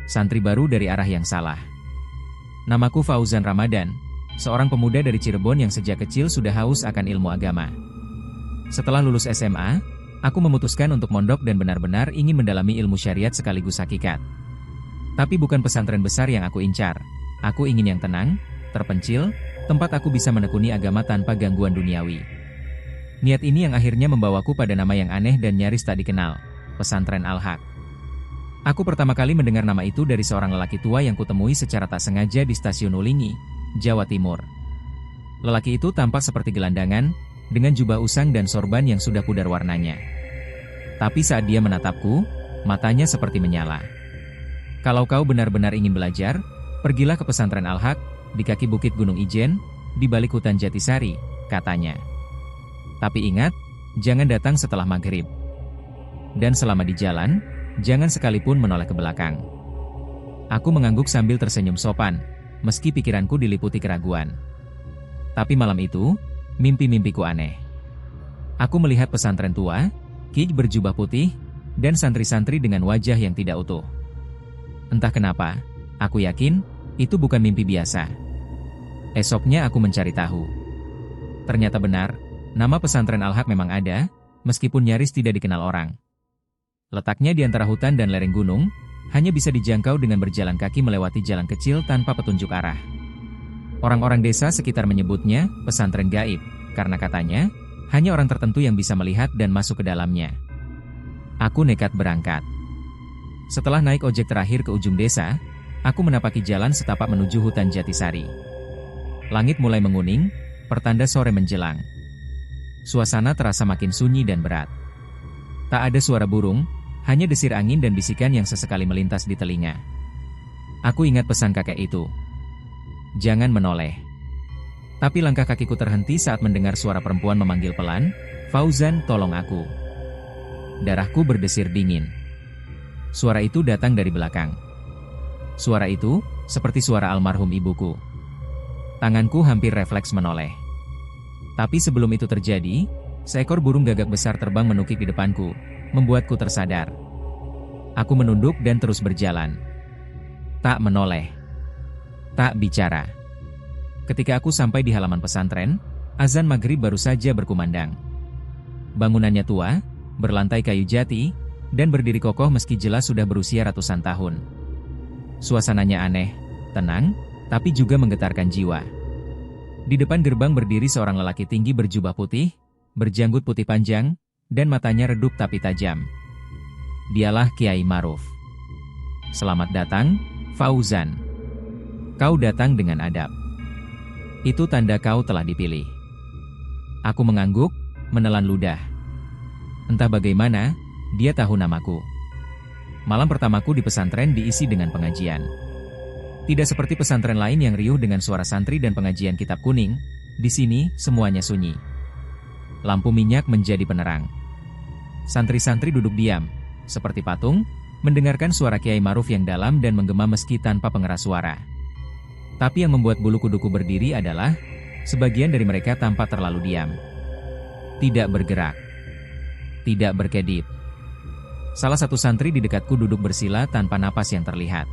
Santri baru dari arah yang salah. Namaku Fauzan Ramadan, seorang pemuda dari Cirebon yang sejak kecil sudah haus akan ilmu agama. Setelah lulus SMA, aku memutuskan untuk mondok dan benar-benar ingin mendalami ilmu syariat sekaligus hakikat. Tapi bukan pesantren besar yang aku incar. Aku ingin yang tenang, terpencil, tempat aku bisa menekuni agama tanpa gangguan duniawi. Niat ini yang akhirnya membawaku pada nama yang aneh dan nyaris tak dikenal, Pesantren Al-Haq. Aku pertama kali mendengar nama itu dari seorang lelaki tua yang kutemui secara tak sengaja di stasiun Ulingi, Jawa Timur. Lelaki itu tampak seperti gelandangan, dengan jubah usang dan sorban yang sudah pudar warnanya. Tapi saat dia menatapku, matanya seperti menyala. Kalau kau benar-benar ingin belajar, pergilah ke Pesantren Al-Haq, di kaki bukit Gunung Ijen, di balik hutan Jatisari, katanya. Tapi ingat, jangan datang setelah maghrib. Dan selama di jalan, jangan sekalipun menoleh ke belakang. Aku mengangguk sambil tersenyum sopan, meski pikiranku diliputi keraguan. Tapi malam itu, mimpi-mimpiku aneh. Aku melihat pesantren tua, kiai berjubah putih, dan santri-santri dengan wajah yang tidak utuh. Entah kenapa, aku yakin, itu bukan mimpi biasa. Esoknya aku mencari tahu. Ternyata benar, nama Pesantren Al-Haq memang ada, meskipun nyaris tidak dikenal orang. Letaknya di antara hutan dan lereng gunung, hanya bisa dijangkau dengan berjalan kaki melewati jalan kecil tanpa petunjuk arah. Orang-orang desa sekitar menyebutnya pesantren gaib, karena katanya, hanya orang tertentu yang bisa melihat dan masuk ke dalamnya. Aku nekat berangkat. Setelah naik ojek terakhir ke ujung desa, aku menapaki jalan setapak menuju hutan Jatisari. Langit mulai menguning, pertanda sore menjelang. Suasana terasa makin sunyi dan berat. Tak ada suara burung, hanya desir angin dan bisikan yang sesekali melintas di telinga. Aku ingat pesan kakek itu. Jangan menoleh. Tapi langkah kakiku terhenti saat mendengar suara perempuan memanggil pelan, "Fauzan, tolong aku." Darahku berdesir dingin. Suara itu datang dari belakang. Suara itu, seperti suara almarhum ibuku. Tanganku hampir refleks menoleh. Tapi sebelum itu terjadi, seekor burung gagak besar terbang menukik di depanku, membuatku tersadar. Aku menunduk dan terus berjalan. Tak menoleh. Tak bicara. Ketika aku sampai di halaman pesantren, azan maghrib baru saja berkumandang. Bangunannya tua, berlantai kayu jati, dan berdiri kokoh meski jelas sudah berusia ratusan tahun. Suasananya aneh, tenang, tapi juga menggetarkan jiwa. Di depan gerbang berdiri seorang lelaki tinggi berjubah putih, berjanggut putih panjang, dan matanya redup tapi tajam. Dialah Kiai Maruf. "Selamat datang, Fauzan. Kau datang dengan adab. Itu tanda kau telah dipilih." Aku mengangguk, menelan ludah. Entah bagaimana, dia tahu namaku. Malam pertamaku di pesantren diisi dengan pengajian. Tidak seperti pesantren lain yang riuh dengan suara santri dan pengajian kitab kuning, di sini semuanya sunyi. Lampu minyak menjadi penerang. Santri-santri duduk diam, seperti patung, mendengarkan suara Kiai Maruf yang dalam dan menggema meski tanpa pengeras suara. Tapi yang membuat bulu kuduku berdiri adalah, sebagian dari mereka tampak terlalu diam. Tidak bergerak. Tidak berkedip. Salah satu santri di dekatku duduk bersila tanpa napas yang terlihat.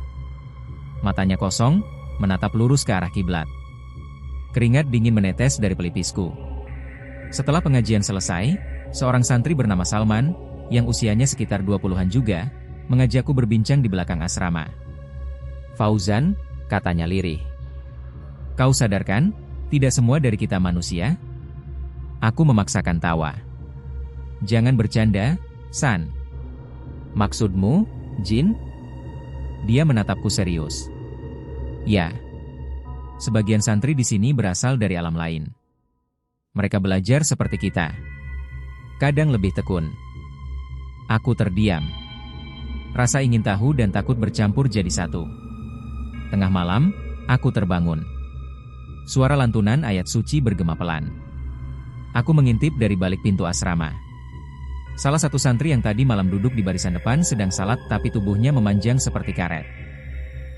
Matanya kosong, menatap lurus ke arah kiblat. Keringat dingin menetes dari pelipisku. Setelah pengajian selesai, seorang santri bernama Salman, yang usianya sekitar 20-an juga, mengajakku berbincang di belakang asrama. "Fauzan," katanya lirih. "Kau sadarkan, tidak semua dari kita manusia?" Aku memaksakan tawa. "Jangan bercanda, San. Maksudmu, jin?" Dia menatapku serius. "Ya. Sebagian santri di sini berasal dari alam lain. Mereka belajar seperti kita. Kadang lebih tekun." Aku terdiam. Rasa ingin tahu dan takut bercampur jadi satu. Tengah malam, aku terbangun. Suara lantunan ayat suci bergema pelan. Aku mengintip dari balik pintu asrama. Salah satu santri yang tadi malam duduk di barisan depan sedang salat tapi tubuhnya memanjang seperti karet.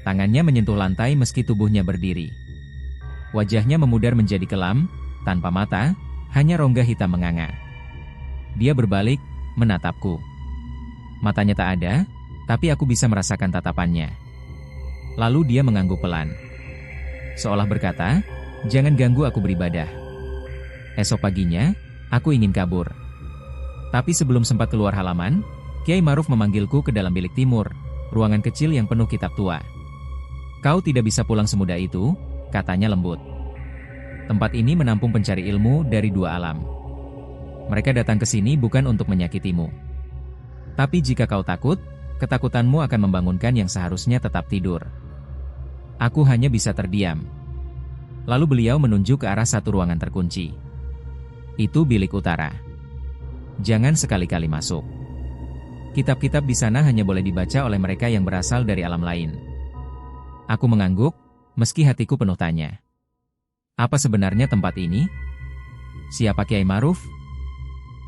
Tangannya menyentuh lantai meski tubuhnya berdiri. Wajahnya memudar menjadi kelam, tanpa mata, hanya rongga hitam menganga. Dia berbalik, menatapku. Matanya tak ada, tapi aku bisa merasakan tatapannya. Lalu dia mengangguk pelan. Seolah berkata, "Jangan ganggu aku beribadah." Esok paginya, aku ingin kabur. Tapi sebelum sempat keluar halaman, Kiai Maruf memanggilku ke dalam bilik timur, ruangan kecil yang penuh kitab tua. "Kau tidak bisa pulang semudah itu," katanya lembut. "Tempat ini menampung pencari ilmu dari dua alam. Mereka datang ke sini bukan untuk menyakitimu. Tapi jika kau takut, ketakutanmu akan membangunkan yang seharusnya tetap tidur." Aku hanya bisa terdiam. Lalu beliau menunjuk ke arah satu ruangan terkunci. "Itu bilik utara. Jangan sekali-kali masuk. Kitab-kitab di sana hanya boleh dibaca oleh mereka yang berasal dari alam lain." Aku mengangguk, meski hatiku penuh tanya. Apa sebenarnya tempat ini? Siapa Kiai Maruf?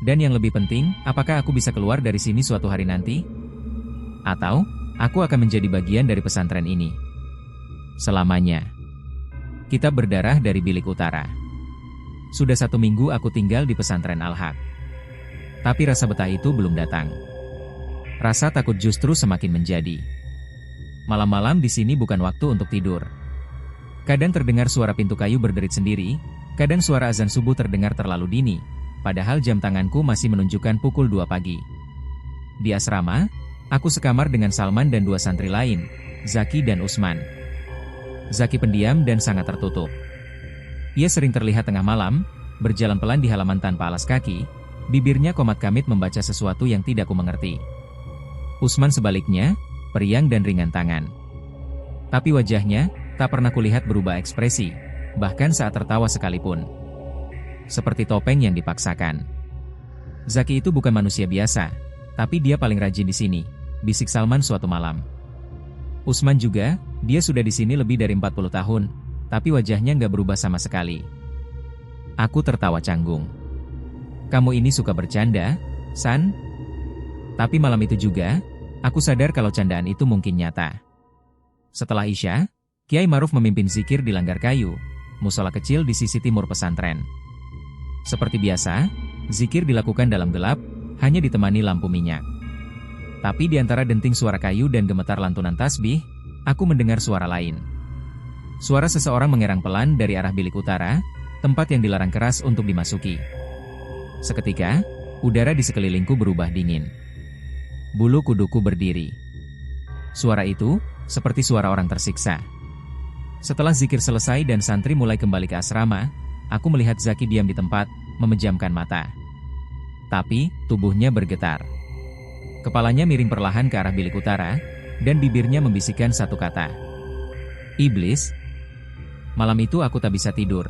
Dan yang lebih penting, apakah aku bisa keluar dari sini suatu hari nanti? Atau, aku akan menjadi bagian dari pesantren ini selamanya. Kitab berdarah dari bilik utara. Sudah 1 minggu aku tinggal di pesantren Al-Haq. Tapi rasa betah itu belum datang. Rasa takut justru semakin menjadi. Malam-malam di sini bukan waktu untuk tidur. Kadang terdengar suara pintu kayu berderit sendiri, kadang suara azan subuh terdengar terlalu dini, padahal jam tanganku masih menunjukkan pukul 2 pagi. Di asrama, aku sekamar dengan Salman dan 2 santri lain, Zaki dan Usman. Zaki pendiam dan sangat tertutup. Ia sering terlihat tengah malam, berjalan pelan di halaman tanpa alas kaki, bibirnya komat-kamit membaca sesuatu yang tidak kumengerti. Usman sebaliknya, periang dan ringan tangan. Tapi wajahnya, tak pernah kulihat berubah ekspresi, bahkan saat tertawa sekalipun. Seperti topeng yang dipaksakan. Zaki itu bukan manusia biasa, tapi dia paling rajin di sini, bisik Salman suatu malam. Usman juga, dia sudah di sini lebih dari 40 tahun, tapi wajahnya nggak berubah sama sekali. Aku tertawa canggung. "Kamu ini suka bercanda, San?" Tapi malam itu juga, aku sadar kalau candaan itu mungkin nyata. Setelah Isya, Kiai Maruf memimpin zikir di langgar kayu, musola kecil di sisi timur pesantren. Seperti biasa, zikir dilakukan dalam gelap, hanya ditemani lampu minyak. Tapi di antara denting suara kayu dan gemetar lantunan tasbih, aku mendengar suara lain. Suara seseorang mengerang pelan dari arah bilik utara, tempat yang dilarang keras untuk dimasuki. Seketika, udara di sekelilingku berubah dingin. Bulu kuduku berdiri. Suara itu, seperti suara orang tersiksa. Setelah zikir selesai dan santri mulai kembali ke asrama, aku melihat Zaki diam di tempat, memejamkan mata. Tapi, tubuhnya bergetar. Kepalanya miring perlahan ke arah bilik utara, dan bibirnya membisikkan satu kata. "Iblis." Malam itu aku tak bisa tidur.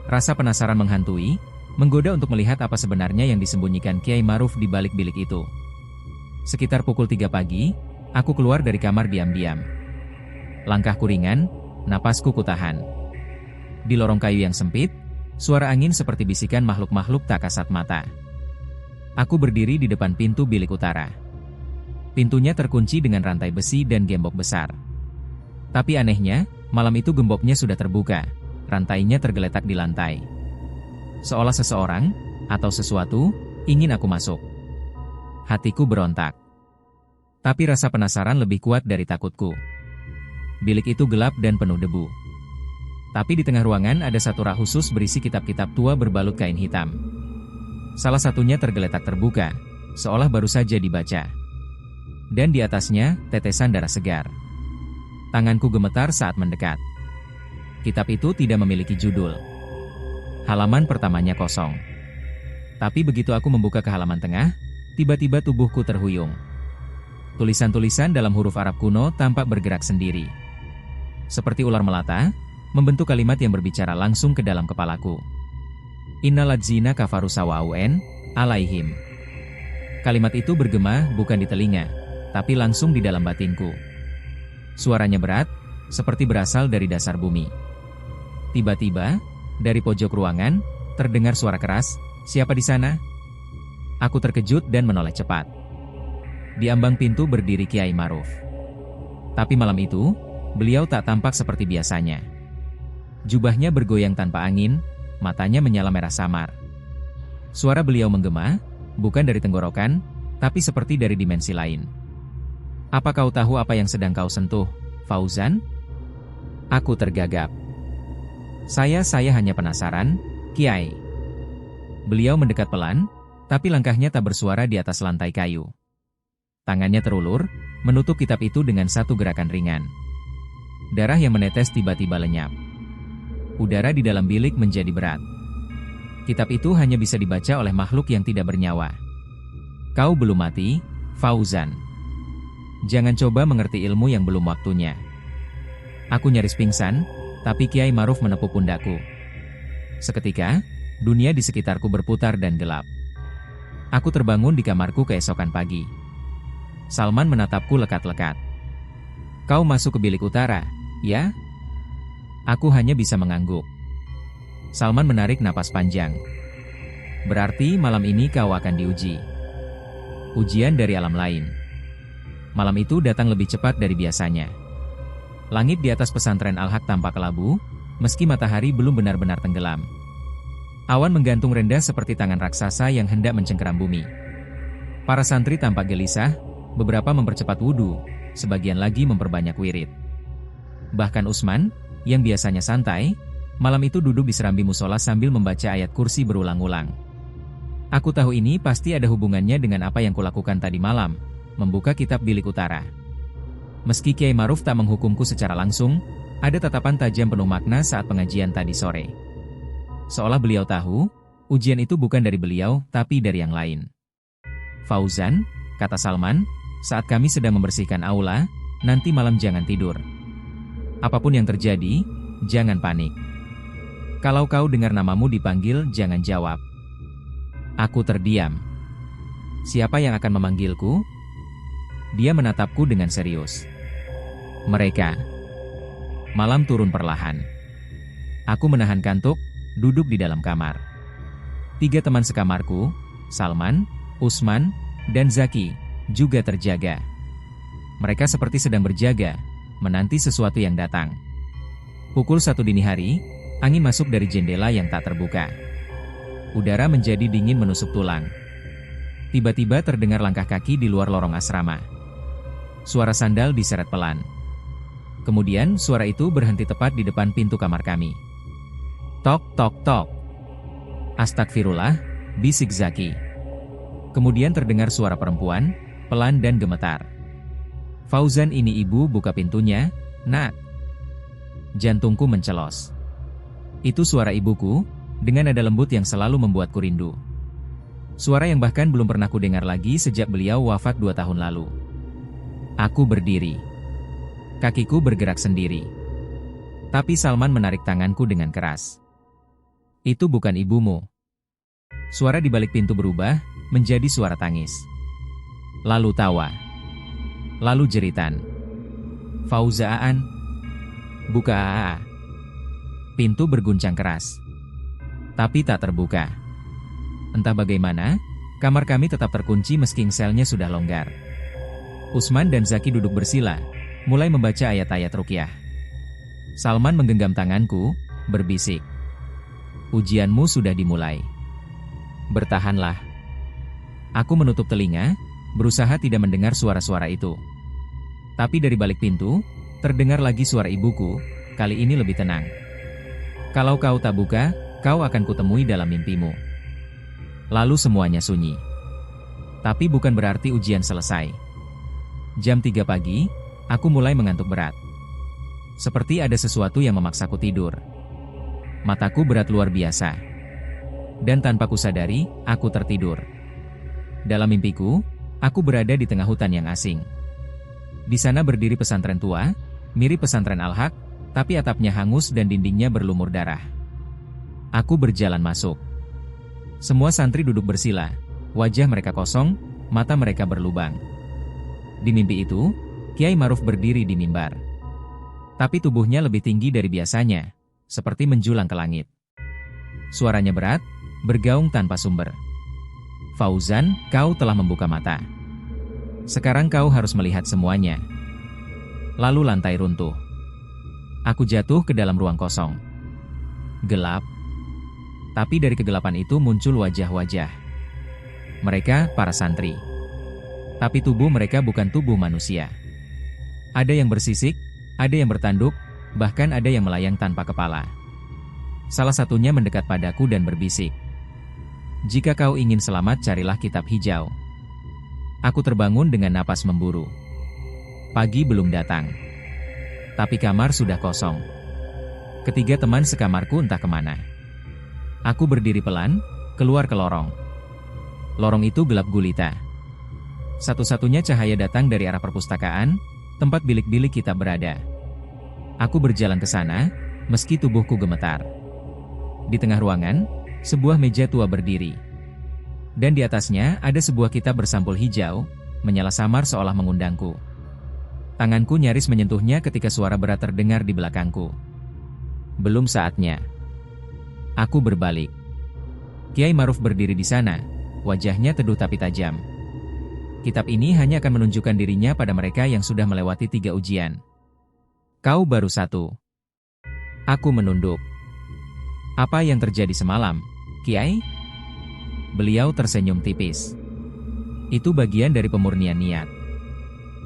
Rasa penasaran menghantui, menggoda untuk melihat apa sebenarnya yang disembunyikan Kiai Maruf di balik bilik itu. Sekitar pukul 3 pagi, aku keluar dari kamar diam-diam. Langkahku ringan, napasku kutahan. Di lorong kayu yang sempit, suara angin seperti bisikan makhluk-makhluk tak kasat mata. Aku berdiri di depan pintu bilik utara. Pintunya terkunci dengan rantai besi dan gembok besar. Tapi anehnya, malam itu gemboknya sudah terbuka, rantainya tergeletak di lantai. Seolah seseorang, atau sesuatu, ingin aku masuk. Hatiku berontak. Tapi rasa penasaran lebih kuat dari takutku. Bilik itu gelap dan penuh debu. Tapi di tengah ruangan ada satu rak khusus berisi kitab-kitab tua berbalut kain hitam. Salah satunya tergeletak terbuka, seolah baru saja dibaca. Dan di atasnya, tetesan darah segar. Tanganku gemetar saat mendekat. Kitab itu tidak memiliki judul. Halaman pertamanya kosong. Tapi begitu aku membuka ke halaman tengah, tiba-tiba tubuhku terhuyung. Tulisan-tulisan dalam huruf Arab kuno tampak bergerak sendiri. Seperti ular melata, membentuk kalimat yang berbicara langsung ke dalam kepalaku. Innaladzina kafaru sawa'un alaihim. Kalimat itu bergema bukan di telinga, tapi langsung di dalam batinku. Suaranya berat, seperti berasal dari dasar bumi. Tiba-tiba, dari pojok ruangan, terdengar suara keras, "Siapa di sana?" Aku terkejut dan menoleh cepat. Di ambang pintu berdiri Kiai Maruf. Tapi malam itu, beliau tak tampak seperti biasanya. Jubahnya bergoyang tanpa angin, matanya menyala merah samar. Suara beliau menggema, bukan dari tenggorokan, tapi seperti dari dimensi lain. "Apa kau tahu apa yang sedang kau sentuh, Fauzan? Aku tergagap. Saya hanya penasaran, Kiai. Beliau mendekat pelan, tapi langkahnya tak bersuara di atas lantai kayu. Tangannya terulur, menutup kitab itu dengan satu gerakan ringan. Darah yang menetes tiba-tiba lenyap. Udara di dalam bilik menjadi berat. Kitab itu hanya bisa dibaca oleh makhluk yang tidak bernyawa. Kau belum mati, Fauzan. Jangan coba mengerti ilmu yang belum waktunya. Aku nyaris pingsan, tapi Kiai Maruf menepuk pundakku. Seketika, dunia di sekitarku berputar dan gelap. Aku terbangun di kamarku keesokan pagi. Salman menatapku lekat-lekat. Kau masuk ke bilik utara, ya? Aku hanya bisa mengangguk. Salman menarik napas panjang. Berarti malam ini kau akan diuji. Ujian dari alam lain. Malam itu datang lebih cepat dari biasanya. Langit di atas pesantren Al-Haq tampak kelabu, meski matahari belum benar-benar tenggelam. Awan menggantung rendah seperti tangan raksasa yang hendak mencengkeram bumi. Para santri tampak gelisah, beberapa mempercepat wudhu, sebagian lagi memperbanyak wirid. Bahkan Usman, yang biasanya santai, malam itu duduk di serambi musola sambil membaca ayat kursi berulang-ulang. Aku tahu ini pasti ada hubungannya dengan apa yang kulakukan tadi malam, membuka kitab bilik utara. Meski Kiai Maruf tak menghukumku secara langsung, ada tatapan tajam penuh makna saat pengajian tadi sore. Seolah beliau tahu, ujian itu bukan dari beliau, tapi dari yang lain. Fauzan, kata Salman, saat kami sedang membersihkan aula, nanti malam jangan tidur. Apapun yang terjadi, jangan panik. Kalau kau dengar namamu dipanggil, jangan jawab. Aku terdiam. Siapa yang akan memanggilku? Dia menatapku dengan serius. Mereka. Malam turun perlahan. Aku menahan kantuk, duduk di dalam kamar. 3 teman sekamarku, Salman, Usman, dan Zaki, juga terjaga. Mereka seperti sedang berjaga, menanti sesuatu yang datang. Pukul 1 dini hari, angin masuk dari jendela yang tak terbuka. Udara menjadi dingin menusuk tulang. Tiba-tiba terdengar langkah kaki di luar lorong asrama. Suara sandal diseret pelan. Kemudian suara itu berhenti tepat di depan pintu kamar kami. Tok, tok, tok. Astagfirullah, bisik Zaki. Kemudian terdengar suara perempuan, pelan dan gemetar. Fauzan, ini ibu, buka pintunya, nak. Jantungku mencelos. Itu suara ibuku, dengan nada lembut yang selalu membuatku rindu. Suara yang bahkan belum pernah kudengar lagi sejak beliau wafat 2 tahun lalu. Aku berdiri. Kakiku bergerak sendiri. Tapi Salman menarik tanganku dengan keras. Itu bukan ibumu. Suara di balik pintu berubah, menjadi suara tangis. Lalu tawa. Lalu jeritan. Fauzaan. Buka aa. Pintu berguncang keras. Tapi tak terbuka. Entah bagaimana, kamar kami tetap terkunci meski selnya sudah longgar. Usman dan Zaki duduk bersila, mulai membaca ayat-ayat ruqyah. Salman menggenggam tanganku, berbisik. Ujianmu sudah dimulai. Bertahanlah. Aku menutup telinga, berusaha tidak mendengar suara-suara itu. Tapi dari balik pintu, terdengar lagi suara ibuku, kali ini lebih tenang. Kalau kau tak buka, kau akan kutemui dalam mimpimu. Lalu semuanya sunyi. Tapi bukan berarti ujian selesai. Jam 3 pagi, aku mulai mengantuk berat. Seperti ada sesuatu yang memaksaku tidur. Mataku berat luar biasa. Dan tanpa kusadari, aku tertidur. Dalam mimpiku, aku berada di tengah hutan yang asing. Di sana berdiri pesantren tua, mirip pesantren Al-Haq, tapi atapnya hangus dan dindingnya berlumur darah. Aku berjalan masuk. Semua santri duduk bersila, wajah mereka kosong, mata mereka berlubang. Di mimpi itu, Kiai Maruf berdiri di mimbar. Tapi tubuhnya lebih tinggi dari biasanya, seperti menjulang ke langit. Suaranya berat, bergaung tanpa sumber. Fauzan, kau telah membuka mata. Sekarang kau harus melihat semuanya. Lalu lantai runtuh. Aku jatuh ke dalam ruang kosong. Gelap. Tapi dari kegelapan itu muncul wajah-wajah. Mereka, para santri. Tapi tubuh mereka bukan tubuh manusia. Ada yang bersisik, Ada yang bertanduk, bahkan ada yang melayang tanpa kepala. Salah satunya mendekat padaku dan berbisik. "Jika kau ingin selamat, carilah kitab hijau." Aku terbangun dengan napas memburu. Pagi belum datang. Tapi kamar sudah kosong. Ketiga teman sekamarku entah kemana. Aku berdiri pelan, keluar ke lorong. Lorong itu gelap gulita. Satu-satunya cahaya datang dari arah perpustakaan, tempat bilik-bilik kitab berada. Aku berjalan ke sana, meski tubuhku gemetar. Di tengah ruangan, sebuah meja tua berdiri. Dan di atasnya ada sebuah kitab bersampul hijau, menyala samar seolah mengundangku. Tanganku nyaris menyentuhnya ketika suara berat terdengar di belakangku. Belum saatnya. Aku berbalik. Kiai Maruf berdiri di sana, wajahnya teduh tapi tajam. Kitab ini hanya akan menunjukkan dirinya pada mereka yang sudah melewati 3 ujian. "Kau baru 1. Aku menunduk. "Apa yang terjadi semalam, Kiai?" Beliau tersenyum tipis. "Itu bagian dari pemurnian niat.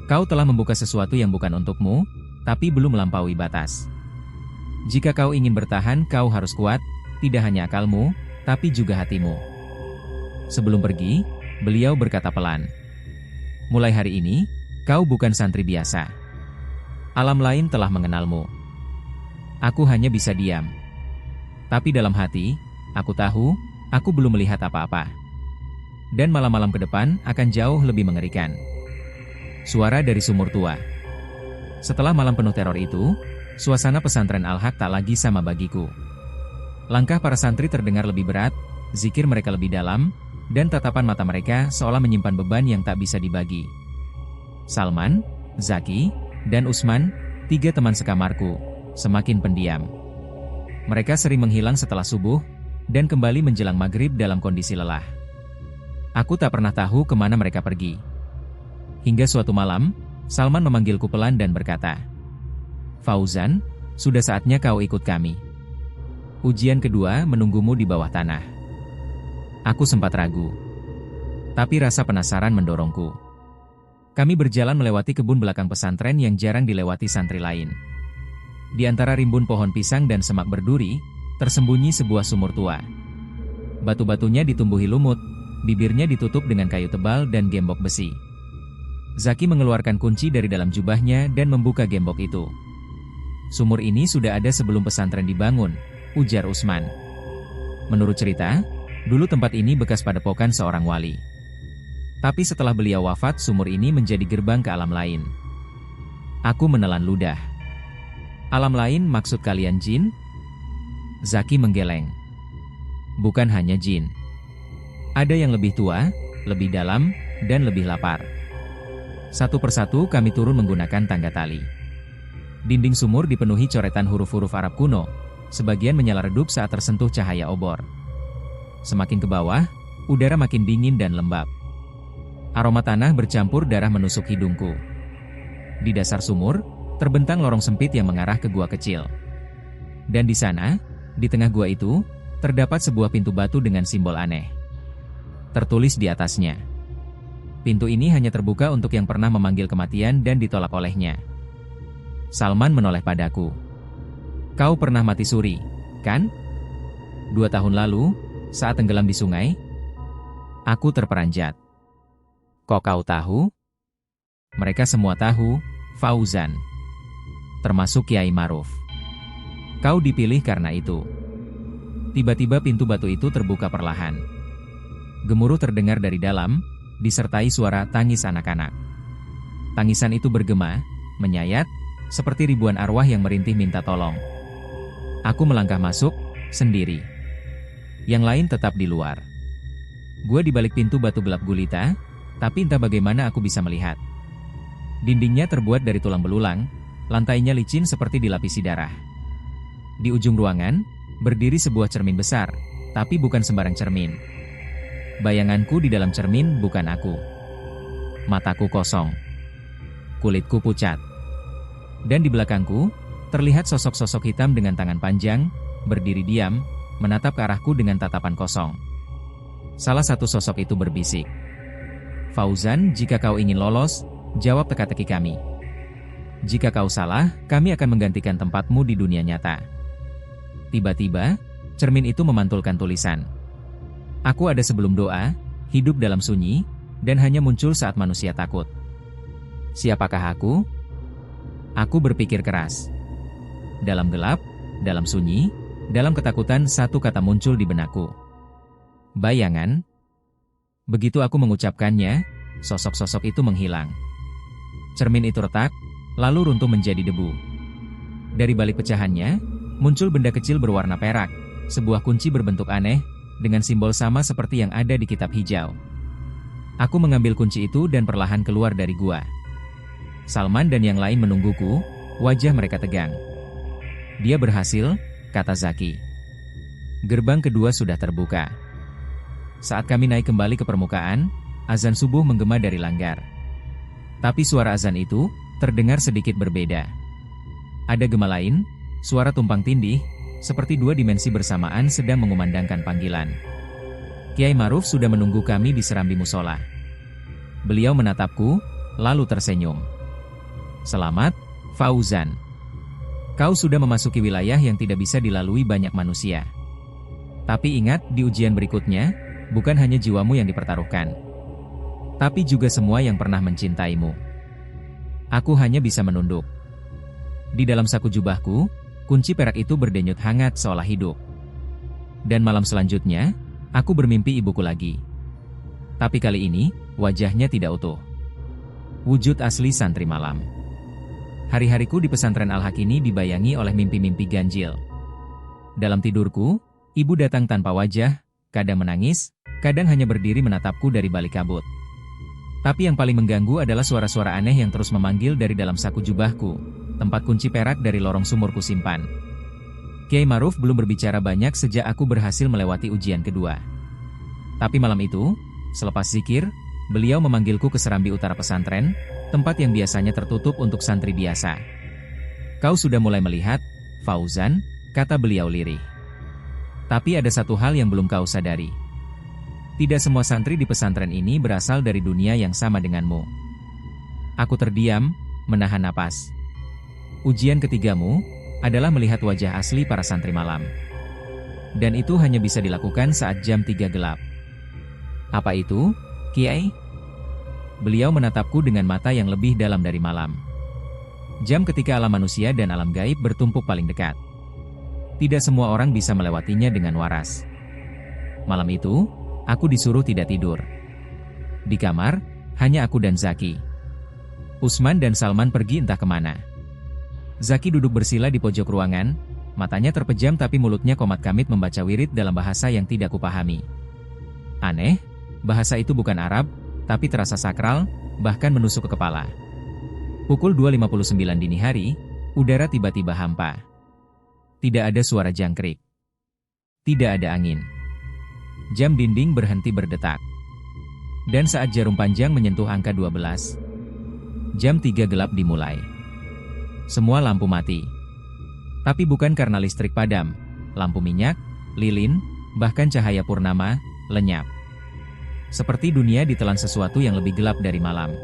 Kau telah membuka sesuatu yang bukan untukmu, tapi belum melampaui batas. Jika kau ingin bertahan, kau harus kuat, tidak hanya akalmu, tapi juga hatimu." Sebelum pergi, beliau berkata pelan, "Mulai hari ini, kau bukan santri biasa. Alam lain telah mengenalmu." Aku hanya bisa diam. Tapi dalam hati, aku tahu, aku belum melihat apa-apa. Dan malam-malam ke depan akan jauh lebih mengerikan. Suara dari sumur tua. Setelah malam penuh teror itu, suasana pesantren Al-Haq tak lagi sama bagiku. Langkah para santri terdengar lebih berat, zikir mereka lebih dalam, dan tatapan mata mereka seolah menyimpan beban yang tak bisa dibagi. Salman, Zaki, dan Usman, 3 teman sekamarku, semakin pendiam. Mereka sering menghilang setelah subuh, dan kembali menjelang maghrib dalam kondisi lelah. Aku tak pernah tahu kemana mereka pergi. Hingga suatu malam, Salman memanggilku pelan dan berkata, "Fauzan, sudah saatnya kau ikut kami. Ujian kedua menunggumu di bawah tanah." Aku sempat ragu. Tapi rasa penasaran mendorongku. Kami berjalan melewati kebun belakang pesantren yang jarang dilewati santri lain. Di antara rimbun pohon pisang dan semak berduri, tersembunyi sebuah sumur tua. Batu-batunya ditumbuhi lumut, bibirnya ditutup dengan kayu tebal dan gembok besi. Zaki mengeluarkan kunci dari dalam jubahnya dan membuka gembok itu. "Sumur ini sudah ada sebelum pesantren dibangun," ujar Usman. "Menurut cerita, dulu tempat ini bekas padepokan seorang wali. Tapi setelah beliau wafat, sumur ini menjadi gerbang ke alam lain." Aku menelan ludah. "Alam lain maksud kalian jin?" Zaki menggeleng. "Bukan hanya jin. Ada yang lebih tua, lebih dalam, dan lebih lapar." Satu persatu kami turun menggunakan tangga tali. Dinding sumur dipenuhi coretan huruf-huruf Arab kuno, sebagian menyala redup saat tersentuh cahaya obor. Semakin ke bawah, udara makin dingin dan lembab. Aroma tanah bercampur darah menusuk hidungku. Di dasar sumur, terbentang lorong sempit yang mengarah ke gua kecil. Dan di sana, di tengah gua itu, terdapat sebuah pintu batu dengan simbol aneh. Tertulis di atasnya, "Pintu ini hanya terbuka untuk yang pernah memanggil kematian dan ditolak olehnya." Salman menoleh padaku. "Kau pernah mati suri, kan? 2 tahun lalu, saat tenggelam di sungai?" Aku terperanjat. "Kok kau tahu?" Mereka semua tahu, Fauzan. Termasuk Kiai Maruf. "Kau dipilih karena itu." Tiba-tiba pintu batu itu terbuka perlahan. Gemuruh terdengar dari dalam, disertai suara tangis anak-anak. Tangisan itu bergema, menyayat, seperti ribuan arwah yang merintih minta tolong. Aku melangkah masuk, sendiri. Yang lain tetap di luar. Gua di balik pintu batu gelap gulita, tapi entah bagaimana aku bisa melihat. Dindingnya terbuat dari tulang belulang, lantainya licin seperti dilapisi darah. Di ujung ruangan, berdiri sebuah cermin besar, tapi bukan sembarang cermin. Bayanganku di dalam cermin bukan aku. Mataku kosong. Kulitku pucat. Dan di belakangku, terlihat sosok-sosok hitam dengan tangan panjang, berdiri diam, menatap ke arahku dengan tatapan kosong. Salah satu sosok itu berbisik, "Fauzan, jika kau ingin lolos, jawab teka-teki kami." Jika kau salah, kami akan menggantikan tempatmu di dunia nyata. Tiba-tiba, cermin itu memantulkan tulisan. Aku ada sebelum doa, hidup dalam sunyi, dan hanya muncul saat manusia takut. Siapakah aku? Aku berpikir keras. Dalam gelap, dalam sunyi, dalam ketakutan satu kata muncul di benakku. Bayangan. Begitu aku mengucapkannya, sosok-sosok itu menghilang. Cermin itu retak, lalu runtuh menjadi debu. Dari balik pecahannya, muncul benda kecil berwarna perak, sebuah kunci berbentuk aneh, dengan simbol sama seperti yang ada di kitab hijau. Aku mengambil kunci itu dan perlahan keluar dari gua. Salman dan yang lain menungguku, wajah mereka tegang. Dia berhasil, kata Zaki. Gerbang kedua sudah terbuka. Saat kami naik kembali ke permukaan, azan subuh menggema dari langgar. Tapi suara azan itu terdengar sedikit berbeda. Ada gema lain, suara tumpang tindih, seperti dua dimensi bersamaan sedang mengumandangkan panggilan. Kiai Maruf sudah menunggu kami di serambi musola. Beliau menatapku, lalu tersenyum. Selamat, Fauzan. Kau sudah memasuki wilayah yang tidak bisa dilalui banyak manusia. Tapi ingat, di ujian berikutnya, bukan hanya jiwamu yang dipertaruhkan, tapi juga semua yang pernah mencintaimu. Aku hanya bisa menunduk. Di dalam saku jubahku, kunci perak itu berdenyut hangat seolah hidup. Dan malam selanjutnya, aku bermimpi ibuku lagi. Tapi kali ini, wajahnya tidak utuh. Wujud asli santri malam. Hari-hariku di pesantren Al-Haq ini dibayangi oleh mimpi-mimpi ganjil. Dalam tidurku, ibu datang tanpa wajah, kadang menangis, kadang hanya berdiri menatapku dari balik kabut. Tapi yang paling mengganggu adalah suara-suara aneh yang terus memanggil dari dalam saku jubahku, tempat kunci perak dari lorong sumurku simpan. Kiai Maruf belum berbicara banyak sejak aku berhasil melewati ujian kedua. Tapi malam itu, selepas zikir, beliau memanggilku ke serambi utara pesantren, tempat yang biasanya tertutup untuk santri biasa. Kau sudah mulai melihat, Fauzan, kata beliau lirih. Tapi ada satu hal yang belum kau sadari. Tidak semua santri di pesantren ini berasal dari dunia yang sama denganmu. Aku terdiam, menahan napas. Ujian ketigamu adalah melihat wajah asli para santri malam. Dan itu hanya bisa dilakukan saat jam 3 gelap. Apa itu, Kiai? Beliau menatapku dengan mata yang lebih dalam dari malam. Jam ketika alam manusia dan alam gaib bertumpuk paling dekat. Tidak semua orang bisa melewatinya dengan waras. Malam itu, aku disuruh tidak tidur. Di kamar, hanya aku dan Zaki. Usman dan Salman pergi entah kemana. Zaki duduk bersila di pojok ruangan, matanya terpejam tapi mulutnya komat kamit membaca wirid dalam bahasa yang tidak kupahami. Aneh, bahasa itu bukan Arab, tapi terasa sakral, bahkan menusuk ke kepala. Pukul 2.59 dini hari, udara tiba-tiba hampa. Tidak ada suara jangkrik. Tidak ada angin. Jam dinding berhenti berdetak. Dan saat jarum panjang menyentuh angka 12, jam 3 gelap dimulai. Semua lampu mati. Tapi bukan karena listrik padam, lampu minyak, lilin, bahkan cahaya purnama, lenyap. Seperti dunia ditelan sesuatu yang lebih gelap dari malam.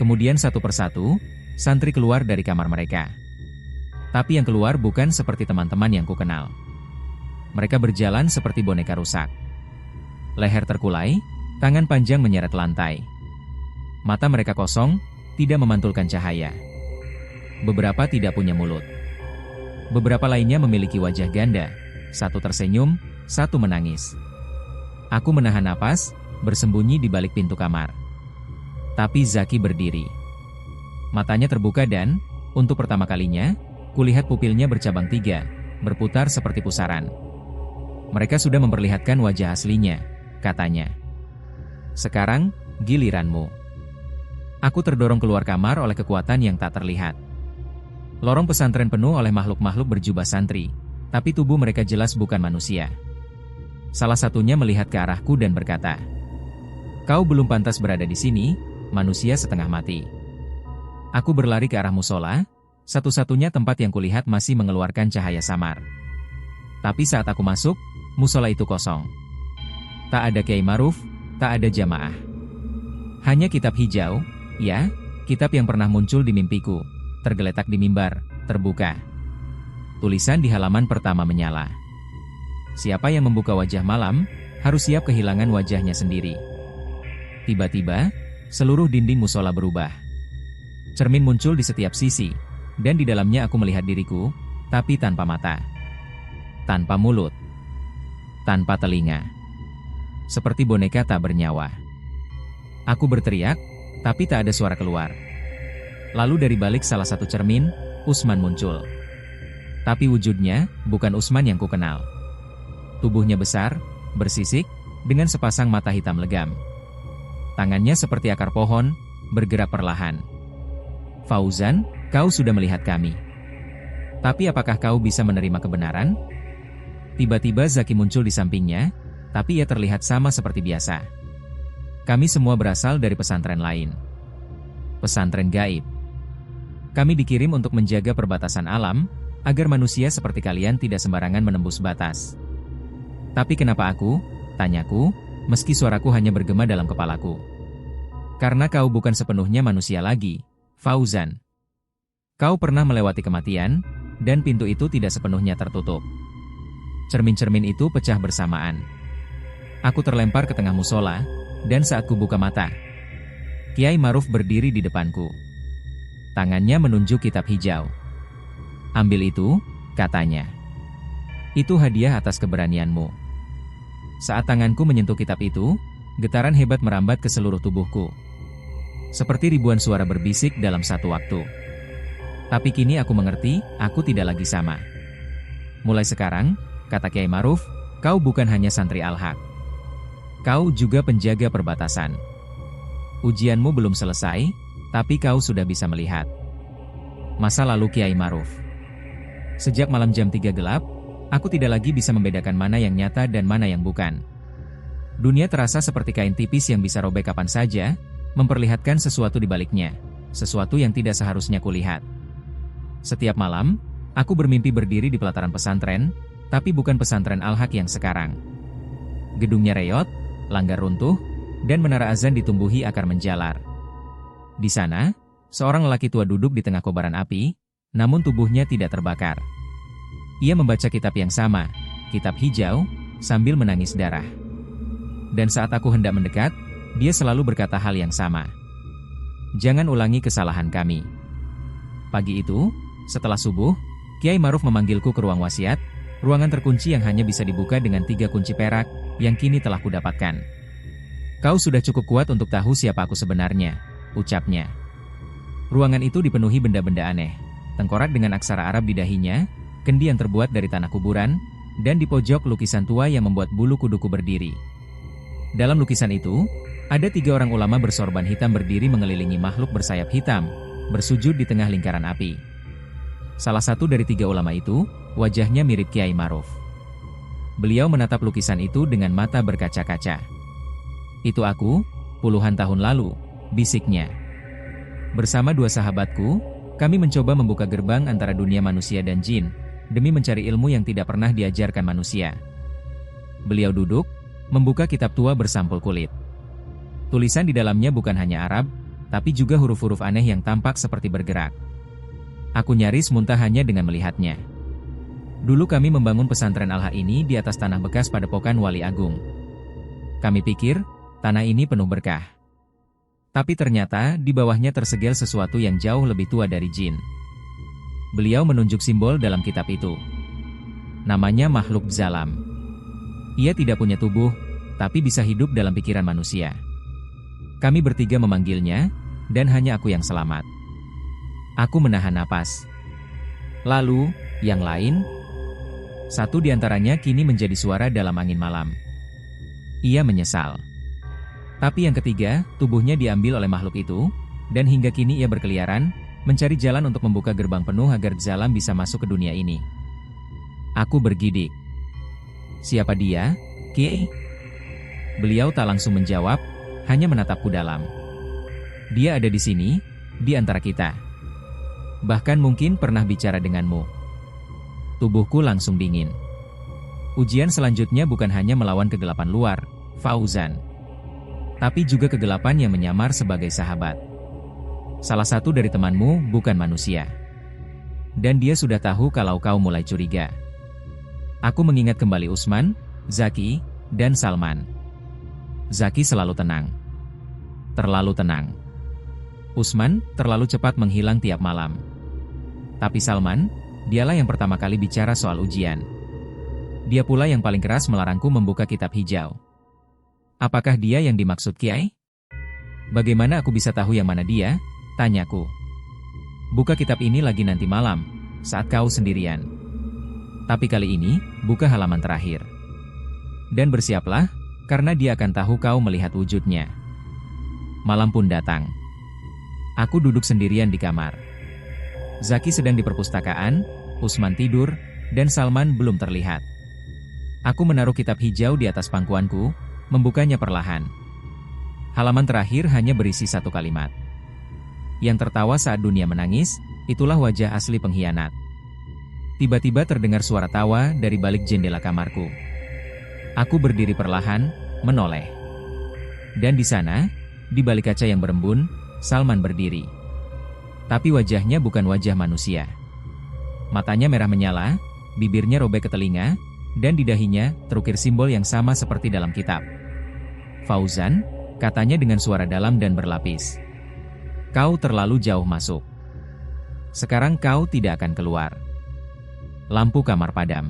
Kemudian satu persatu, santri keluar dari kamar mereka. Tapi yang keluar bukan seperti teman-teman yang kukenal. Mereka berjalan seperti boneka rusak. Leher terkulai, tangan panjang menyeret lantai. Mata mereka kosong, tidak memantulkan cahaya. Beberapa tidak punya mulut. Beberapa lainnya memiliki wajah ganda, satu tersenyum, satu menangis. Aku menahan napas, bersembunyi di balik pintu kamar. Tapi Zaki berdiri. Matanya terbuka dan, untuk pertama kalinya, kulihat pupilnya bercabang 3, berputar seperti pusaran. Mereka sudah memperlihatkan wajah aslinya, katanya. Sekarang, giliranmu. Aku terdorong keluar kamar oleh kekuatan yang tak terlihat. Lorong pesantren penuh oleh makhluk-makhluk berjubah santri, tapi tubuh mereka jelas bukan manusia. Salah satunya melihat ke arahku dan berkata, "Kau belum pantas berada di sini, manusia setengah mati." Aku berlari ke arah musola, satu-satunya tempat yang kulihat masih mengeluarkan cahaya samar. Tapi saat aku masuk, musola itu kosong. Tak ada Kiai Maruf, tak ada jamaah. Hanya kitab hijau, ya, kitab yang pernah muncul di mimpiku, tergeletak di mimbar, terbuka. Tulisan di halaman pertama menyala. Siapa yang membuka wajah malam, harus siap kehilangan wajahnya sendiri. Tiba-tiba, seluruh dinding musola berubah. Cermin muncul di setiap sisi, dan di dalamnya aku melihat diriku, tapi tanpa mata. Tanpa mulut. Tanpa telinga. Seperti boneka tak bernyawa. Aku berteriak, tapi tak ada suara keluar. Lalu dari balik salah satu cermin, Usman muncul. Tapi wujudnya bukan Usman yang kukenal. Tubuhnya besar, bersisik, dengan sepasang mata hitam legam. Tangannya seperti akar pohon, bergerak perlahan. "Fauzan, kau sudah melihat kami. Tapi apakah kau bisa menerima kebenaran?" Tiba-tiba Zaki muncul di sampingnya, tapi ia terlihat sama seperti biasa. "Kami semua berasal dari pesantren lain. Pesantren gaib. Kami dikirim untuk menjaga perbatasan alam, agar manusia seperti kalian tidak sembarangan menembus batas." "Tapi kenapa aku?" tanyaku, meski suaraku hanya bergema dalam kepalaku. "Karena kau bukan sepenuhnya manusia lagi, Fauzan. Kau pernah melewati kematian, dan pintu itu tidak sepenuhnya tertutup." Cermin-cermin itu pecah bersamaan. Aku terlempar ke tengah musola, dan saat ku buka mata, Kiai Maruf berdiri di depanku. Tangannya menunjuk kitab hijau. "Ambil itu," katanya. "Itu hadiah atas keberanianmu." Saat tanganku menyentuh kitab itu, getaran hebat merambat ke seluruh tubuhku. Seperti ribuan suara berbisik dalam satu waktu. Tapi kini aku mengerti, aku tidak lagi sama. "Mulai sekarang," kata Kiai Maruf, "kau bukan hanya santri Al-Haq. Kau juga penjaga perbatasan. Ujianmu belum selesai, tapi kau sudah bisa melihat." Masa lalu Kiai Maruf. Sejak malam jam 3 gelap, aku tidak lagi bisa membedakan mana yang nyata dan mana yang bukan. Dunia terasa seperti kain tipis yang bisa robek kapan saja, memperlihatkan sesuatu di baliknya, sesuatu yang tidak seharusnya kulihat. Setiap malam, aku bermimpi berdiri di pelataran pesantren, tapi bukan pesantren Al-Haq yang sekarang. Gedungnya reot, langgar runtuh, dan menara azan ditumbuhi akar menjalar. Di sana, seorang lelaki tua duduk di tengah kobaran api, namun tubuhnya tidak terbakar. Ia membaca kitab yang sama, kitab hijau, sambil menangis darah. Dan saat aku hendak mendekat, dia selalu berkata hal yang sama. "Jangan ulangi kesalahan kami." Pagi itu, setelah subuh, Kiai Maruf memanggilku ke ruang wasiat, ruangan terkunci yang hanya bisa dibuka dengan 3 kunci perak, yang kini telah kudapatkan. "Kau sudah cukup kuat untuk tahu siapa aku sebenarnya," ucapnya. Ruangan itu dipenuhi benda-benda aneh. Tengkorak dengan aksara Arab di dahinya, kendi yang terbuat dari tanah kuburan, dan di pojok lukisan tua yang membuat bulu kuduku berdiri. Dalam lukisan itu, ada 3 orang ulama bersorban hitam berdiri mengelilingi makhluk bersayap hitam, bersujud di tengah lingkaran api. Salah satu dari 3 ulama itu, wajahnya mirip Kiai Maruf. Beliau menatap lukisan itu dengan mata berkaca-kaca. "Itu aku, puluhan tahun lalu," bisiknya. "Bersama 2 sahabatku, kami mencoba membuka gerbang antara dunia manusia dan jin, demi mencari ilmu yang tidak pernah diajarkan manusia." Beliau duduk, membuka kitab tua bersampul kulit. Tulisan di dalamnya bukan hanya Arab, tapi juga huruf-huruf aneh yang tampak seperti bergerak. Aku nyaris muntah hanya dengan melihatnya. Dulu kami membangun pesantren Al-Haq ini di atas tanah bekas padepokan Wali Agung. Kami pikir, tanah ini penuh berkah. Tapi ternyata di bawahnya tersegel sesuatu yang jauh lebih tua dari jin. Beliau menunjuk simbol dalam kitab itu. Namanya makhluk zalam. Ia tidak punya tubuh, tapi bisa hidup dalam pikiran manusia. Kami bertiga memanggilnya, dan hanya aku yang selamat. Aku menahan napas. Lalu, yang lain? Satu di antaranya kini menjadi suara dalam angin malam. Ia menyesal. Tapi yang ketiga, tubuhnya diambil oleh makhluk itu, dan hingga kini ia berkeliaran, mencari jalan untuk membuka gerbang penuh agar zalam bisa masuk ke dunia ini. Aku bergidik. "Siapa dia, Kiai?" Beliau tak langsung menjawab, hanya menatapku dalam. "Dia ada di sini, di antara kita. Bahkan mungkin pernah bicara denganmu." Tubuhku langsung dingin. Ujian selanjutnya bukan hanya melawan kegelapan luar, Fauzan, tapi juga kegelapan yang menyamar sebagai sahabat. Salah satu dari temanmu bukan manusia. Dan dia sudah tahu kalau kau mulai curiga. Aku mengingat kembali Usman, Zaki, dan Salman. Zaki selalu tenang. Terlalu tenang. Usman terlalu cepat menghilang tiap malam. Tapi Salman, dialah yang pertama kali bicara soal ujian. Dia pula yang paling keras melarangku membuka kitab hijau. Apakah dia yang dimaksud Kiai? Bagaimana aku bisa tahu yang mana dia? Tanyaku. Buka kitab ini lagi nanti malam, saat kau sendirian. Tapi kali ini, buka halaman terakhir. Dan bersiaplah, karena dia akan tahu kau melihat wujudnya. Malam pun datang. Aku duduk sendirian di kamar. Zaki sedang di perpustakaan, Usman tidur, dan Salman belum terlihat. Aku menaruh kitab hijau di atas pangkuanku, membukanya perlahan. Halaman terakhir hanya berisi satu kalimat. Yang tertawa saat dunia menangis, itulah wajah asli pengkhianat. Tiba-tiba terdengar suara tawa dari balik jendela kamarku. Aku berdiri perlahan, menoleh. Dan di sana, di balik kaca yang berembun, Salman berdiri. Tapi wajahnya bukan wajah manusia. Matanya merah menyala, bibirnya robek ke telinga, dan di dahinya terukir simbol yang sama seperti dalam kitab. "Fauzan," katanya dengan suara dalam dan berlapis. "Kau terlalu jauh masuk. Sekarang kau tidak akan keluar." Lampu kamar padam.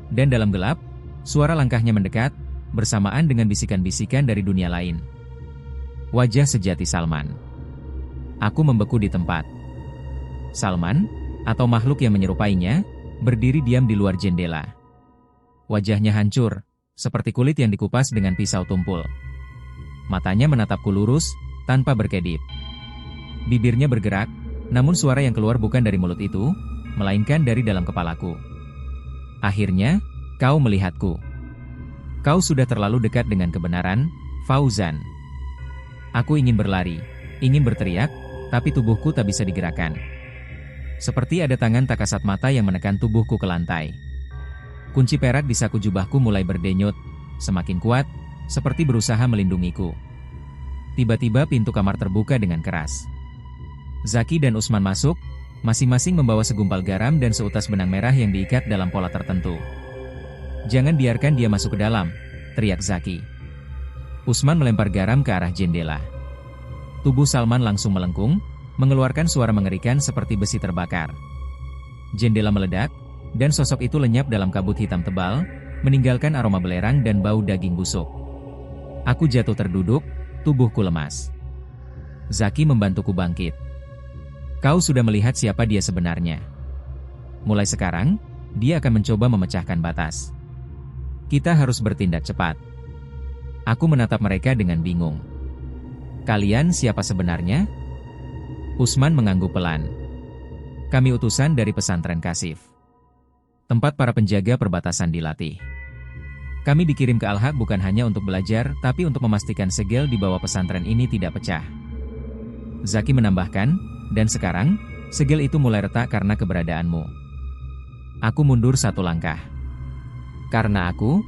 Dan dalam gelap, suara langkahnya mendekat, bersamaan dengan bisikan-bisikan dari dunia lain. Wajah sejati Salman. Aku membeku di tempat. Salman, atau makhluk yang menyerupainya, berdiri diam di luar jendela. Wajahnya hancur, seperti kulit yang dikupas dengan pisau tumpul. Matanya menatapku lurus, tanpa berkedip. Bibirnya bergerak, namun suara yang keluar bukan dari mulut itu, melainkan dari dalam kepalaku. "Akhirnya, kau melihatku. Kau sudah terlalu dekat dengan kebenaran, Fauzan." Aku ingin berlari, ingin berteriak, tapi tubuhku tak bisa digerakkan. Seperti ada tangan tak kasat mata yang menekan tubuhku ke lantai. Kunci perak di saku jubahku mulai berdenyut, semakin kuat, seperti berusaha melindungiku. Tiba-tiba pintu kamar terbuka dengan keras. Zaki dan Usman masuk, masing-masing membawa segumpal garam dan seutas benang merah yang diikat dalam pola tertentu. "Jangan biarkan dia masuk ke dalam," teriak Zaki. Usman melempar garam ke arah jendela. Tubuh Salman langsung melengkung, mengeluarkan suara mengerikan seperti besi terbakar. Jendela meledak, dan sosok itu lenyap dalam kabut hitam tebal, meninggalkan aroma belerang dan bau daging busuk. Aku jatuh terduduk, tubuhku lemas. Zaki membantuku bangkit. "Kau sudah melihat siapa dia sebenarnya. Mulai sekarang, dia akan mencoba memecahkan batas. Kita harus bertindak cepat." Aku menatap mereka dengan bingung. "Kalian siapa sebenarnya?" Usman mengangguk pelan. "Kami utusan dari pesantren Kasif. Tempat para penjaga perbatasan dilatih. Kami dikirim ke Al-Haq bukan hanya untuk belajar, tapi untuk memastikan segel di bawah pesantren ini tidak pecah." Zaki menambahkan, "Dan sekarang, segel itu mulai retak karena keberadaanmu." Aku mundur satu langkah. "Karena aku?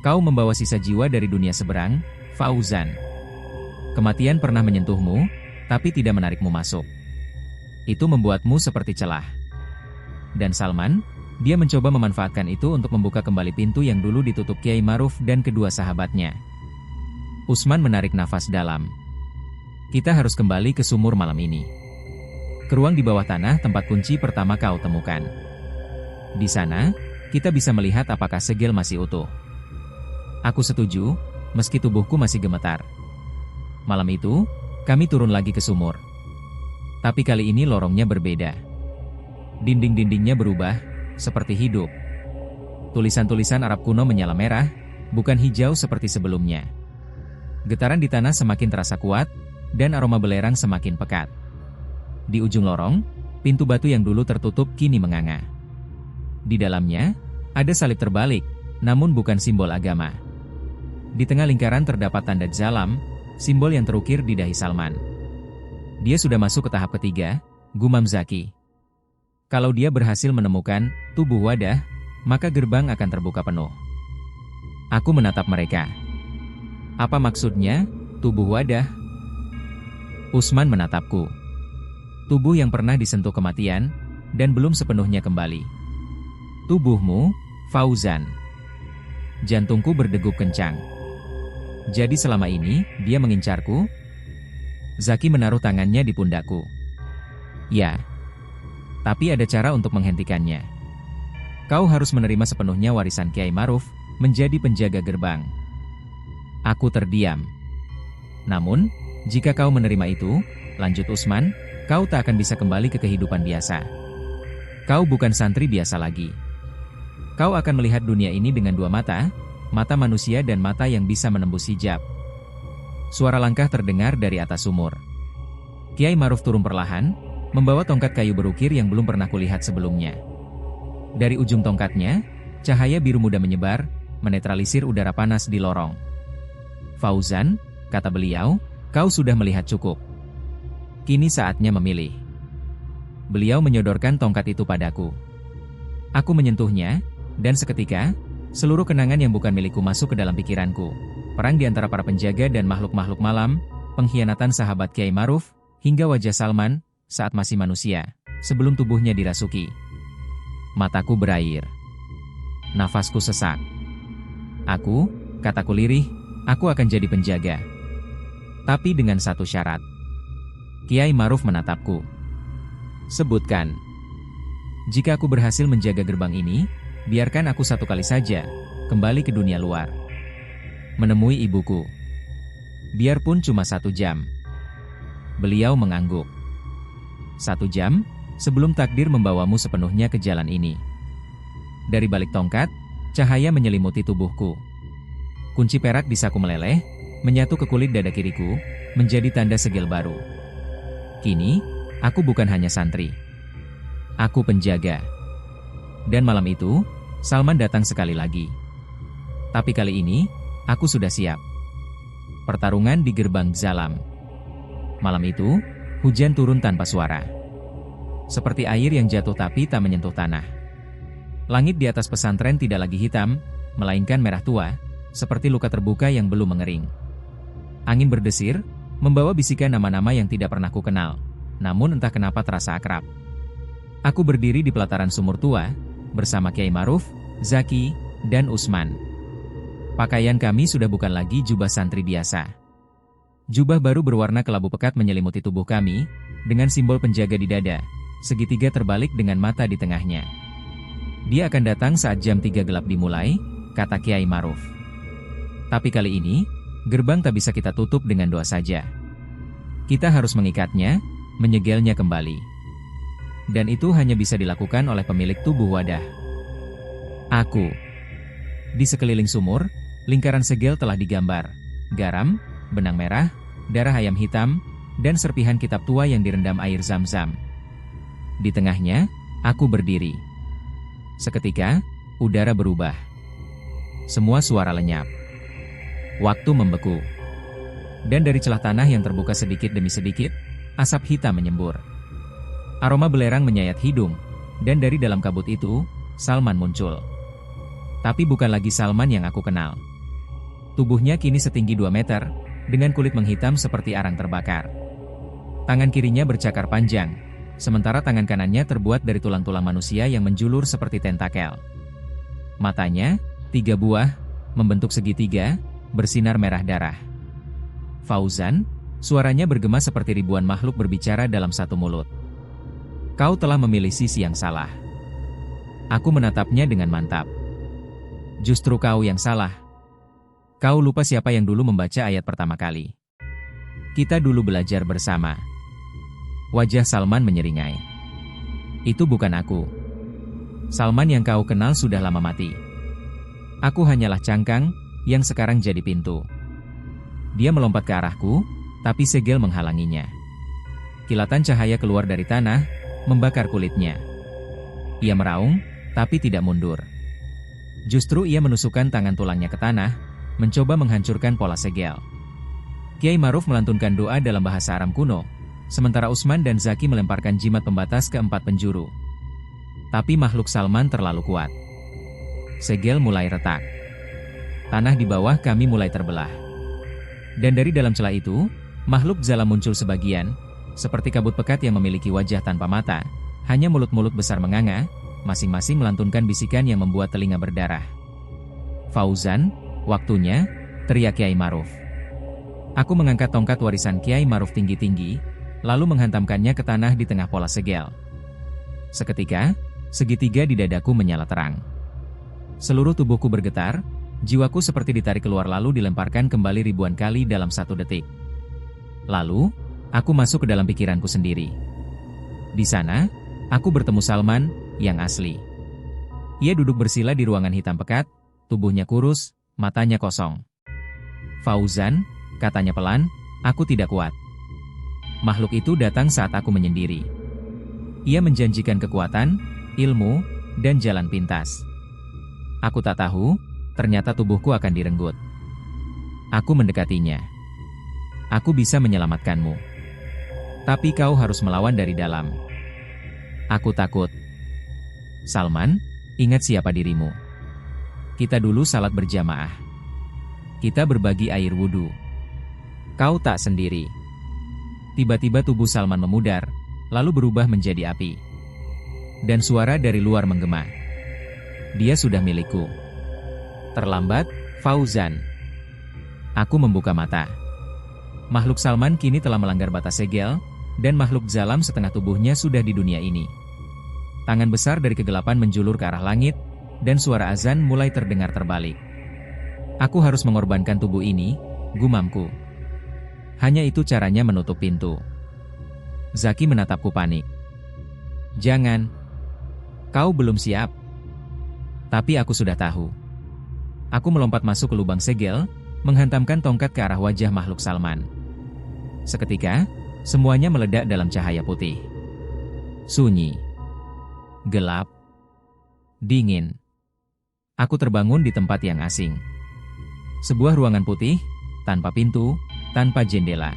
Kau membawa sisa jiwa dari dunia seberang, Fauzan. Kematian pernah menyentuhmu, tapi tidak menarikmu masuk. Itu membuatmu seperti celah." Dan Salman, dia mencoba memanfaatkan itu untuk membuka kembali pintu yang dulu ditutup Kiai Maruf dan kedua sahabatnya. Usman menarik nafas dalam. "Kita harus kembali ke sumur malam ini. Ke ruang di bawah tanah tempat kunci pertama kau temukan. Di sana, kita bisa melihat apakah segel masih utuh." Aku setuju, meski tubuhku masih gemetar. Malam itu, kami turun lagi ke sumur. Tapi kali ini lorongnya berbeda. Dinding-dindingnya berubah, seperti hidup. Tulisan-tulisan Arab kuno menyala merah, bukan hijau seperti sebelumnya. Getaran di tanah semakin terasa kuat, dan aroma belerang semakin pekat. Di ujung lorong, pintu batu yang dulu tertutup kini menganga. Di dalamnya, ada salib terbalik, namun bukan simbol agama. Di tengah lingkaran terdapat tanda zalam, simbol yang terukir di dahi Salman. "Dia sudah masuk ke tahap ketiga," gumam Zaki. "Kalau dia berhasil menemukan tubuh wadah, maka gerbang akan terbuka penuh." Aku menatap mereka. "Apa maksudnya, tubuh wadah?" Usman menatapku. Tubuh yang pernah disentuh kematian, dan belum sepenuhnya kembali. Tubuhmu, Fauzan. Jantungku berdegup kencang. Jadi selama ini, dia mengincarku? Zaki menaruh tangannya di pundakku. Ya. Tapi ada cara untuk menghentikannya. Kau harus menerima sepenuhnya warisan Kiai Maruf, menjadi penjaga gerbang. Aku terdiam. Namun, jika kau menerima itu, lanjut Usman, kau tak akan bisa kembali ke kehidupan biasa. Kau bukan santri biasa lagi. Kau akan melihat dunia ini dengan dua mata, mata manusia dan mata yang bisa menembus hijab. Suara langkah terdengar dari atas sumur. Kiai Maruf turun perlahan, membawa tongkat kayu berukir yang belum pernah kulihat sebelumnya. Dari ujung tongkatnya, cahaya biru muda menyebar, menetralisir udara panas di lorong. Fauzan, kata beliau, kau sudah melihat cukup. Kini saatnya memilih. Beliau menyodorkan tongkat itu padaku. Aku menyentuhnya, dan seketika, seluruh kenangan yang bukan milikku masuk ke dalam pikiranku. Perang di antara para penjaga dan makhluk-makhluk malam, pengkhianatan sahabat Kiai Maruf, hingga wajah Salman, saat masih manusia, sebelum tubuhnya dirasuki. Mataku berair. Nafasku sesak. Aku, kataku lirih, aku akan jadi penjaga. Tapi dengan satu syarat. Kiai Maruf menatapku. Sebutkan. Jika aku berhasil menjaga gerbang ini, biarkan aku satu kali saja, kembali ke dunia luar. Menemui ibuku. Biarpun cuma 1 jam. Beliau mengangguk. 1 jam, sebelum takdir membawamu sepenuhnya ke jalan ini. Dari balik tongkat, cahaya menyelimuti tubuhku. Kunci perak di saku meleleh, menyatu ke kulit dada kiriku, menjadi tanda segel baru. Kini, aku bukan hanya santri. Aku penjaga. Dan malam itu, Salman datang sekali lagi. Tapi kali ini, aku sudah siap. Pertarungan di gerbang Zalam. Malam itu, hujan turun tanpa suara. Seperti air yang jatuh tapi tak menyentuh tanah. Langit di atas pesantren tidak lagi hitam, melainkan merah tua, seperti luka terbuka yang belum mengering. Angin berdesir, membawa bisikan nama-nama yang tidak pernah kukenal, namun entah kenapa terasa akrab. Aku berdiri di pelataran sumur tua, bersama Kiai Maruf, Zaki, dan Usman. Pakaian kami sudah bukan lagi jubah santri biasa. Jubah baru berwarna kelabu pekat menyelimuti tubuh kami, dengan simbol penjaga di dada, segitiga terbalik dengan mata di tengahnya. Dia akan datang saat jam 3 gelap dimulai, kata Kiai Maruf. Tapi kali ini, gerbang tak bisa kita tutup dengan doa saja. Kita harus mengikatnya, menyegelnya kembali. Dan itu hanya bisa dilakukan oleh pemilik tubuh wadah. Aku. Di sekeliling sumur, lingkaran segel telah digambar. Garam, benang merah, darah ayam hitam, dan serpihan kitab tua yang direndam air zam-zam. Di tengahnya, aku berdiri. Seketika, udara berubah. Semua suara lenyap. Waktu membeku. Dan dari celah tanah yang terbuka sedikit demi sedikit, asap hitam menyembur. Aroma belerang menyayat hidung, dan dari dalam kabut itu, Salman muncul. Tapi bukan lagi Salman yang aku kenal. Tubuhnya kini setinggi 2 meter, dengan kulit menghitam seperti arang terbakar. Tangan kirinya bercakar panjang, sementara tangan kanannya terbuat dari tulang-tulang manusia yang menjulur seperti tentakel. Matanya, 3 buah, membentuk segitiga, bersinar merah darah. Fauzan, suaranya bergema seperti ribuan makhluk berbicara dalam satu mulut. Kau telah memilih sisi yang salah. Aku menatapnya dengan mantap. Justru kau yang salah. Kau lupa siapa yang dulu membaca ayat pertama kali. Kita dulu belajar bersama. Wajah Salman menyeringai. Itu bukan aku. Salman yang kau kenal sudah lama mati. Aku hanyalah cangkang, yang sekarang jadi pintu. Dia melompat ke arahku, tapi segel menghalanginya. Kilatan cahaya keluar dari tanah, membakar kulitnya. Ia meraung, tapi tidak mundur. Justru ia menusukkan tangan tulangnya ke tanah, mencoba menghancurkan pola segel. Kiai Maruf melantunkan doa dalam bahasa Aram kuno, sementara Usman dan Zaki melemparkan jimat pembatas ke 4 penjuru. Tapi makhluk Salman terlalu kuat. Segel mulai retak. Tanah di bawah kami mulai terbelah. Dan dari dalam celah itu, Makhluk Zala muncul sebagian, seperti kabut pekat yang memiliki wajah tanpa mata, hanya mulut-mulut besar menganga, masing-masing melantunkan bisikan yang membuat telinga berdarah. "Fauzan, waktunya," teriak Kiai Maruf. Aku mengangkat tongkat warisan Kiai Maruf tinggi-tinggi, lalu menghantamkannya ke tanah di tengah pola segel. Seketika, segitiga di dadaku menyala terang. Seluruh tubuhku bergetar, jiwaku seperti ditarik keluar lalu dilemparkan kembali ribuan kali dalam 1 detik. Lalu, aku masuk ke dalam pikiranku sendiri. Di sana, aku bertemu Salman, yang asli. Ia duduk bersila di ruangan hitam pekat, tubuhnya kurus, matanya kosong. "Fauzan," katanya pelan, "aku tidak kuat." Makhluk itu datang saat aku menyendiri. Ia menjanjikan kekuatan, ilmu, dan jalan pintas. Aku tak tahu, ternyata tubuhku akan direnggut. Aku mendekatinya. "Aku bisa menyelamatkanmu. Tapi kau harus melawan dari dalam." "Aku takut." "Salman, ingat siapa dirimu. Kita dulu salat berjamaah. Kita berbagi air wudhu. Kau tak sendiri." Tiba-tiba tubuh Salman memudar, lalu berubah menjadi api. Dan suara dari luar menggema. "Dia sudah milikku." "Terlambat, Fauzan." Aku membuka mata. Makhluk Salman kini telah melanggar batas segel, dan makhluk Zalam setengah tubuhnya sudah di dunia ini. Tangan besar dari kegelapan menjulur ke arah langit, dan suara azan mulai terdengar terbalik. "Aku harus mengorbankan tubuh ini," gumamku. "Hanya itu caranya menutup pintu." Zaki menatapku panik. "Jangan. Kau belum siap." Tapi aku sudah tahu. Aku melompat masuk ke lubang segel, menghantamkan tongkat ke arah wajah makhluk Salman. Seketika, semuanya meledak dalam cahaya putih. Sunyi. Gelap. Dingin. Aku terbangun di tempat yang asing. Sebuah ruangan putih, tanpa pintu, tanpa jendela.